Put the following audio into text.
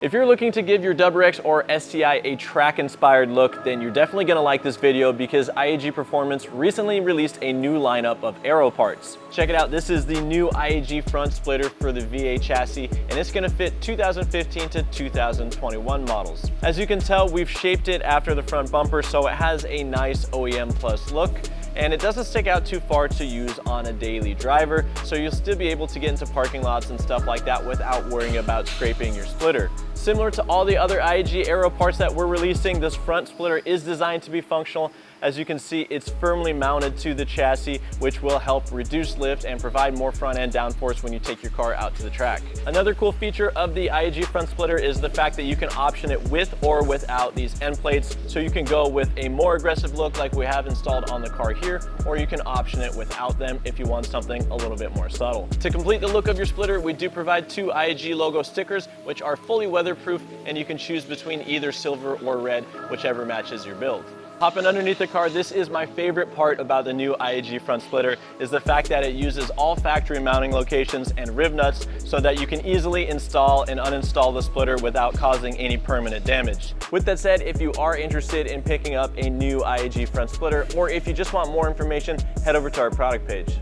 If you're looking to give your WRX or STI a track-inspired look, then you're definitely going to like this video because IAG Performance recently released a new lineup of aero parts. Check it out, this is the new IAG front splitter for the VA chassis, and it's going to fit 2015 to 2021 models. As you can tell, we've shaped it after the front bumper so it has a nice OEM plus look, and it doesn't stick out too far to use on a daily driver, so you'll still be able to get into parking lots and stuff like that without worrying about scraping your splitter. Similar to all the other IAG aero parts that we're releasing, this front splitter is designed to be functional. As you can see, it's firmly mounted to the chassis, which will help reduce lift and provide more front end downforce when you take your car out to the track. Another cool feature of the IAG front splitter is the fact that you can option it with or without these end plates. So you can go with a more aggressive look like we have installed on the car here, or you can option it without them if you want something a little bit more subtle. To complete the look of your splitter, we do provide two IAG logo stickers, which are fully weatherproof, and you can choose between either silver or red, whichever matches your build. Hopping underneath the car, this is my favorite part about the new IAG front splitter, is the fact that it uses all factory mounting locations and rib nuts so that you can easily install and uninstall the splitter without causing any permanent damage. With that said, if you are interested in picking up a new IAG front splitter, or if you just want more information, head over to our product page.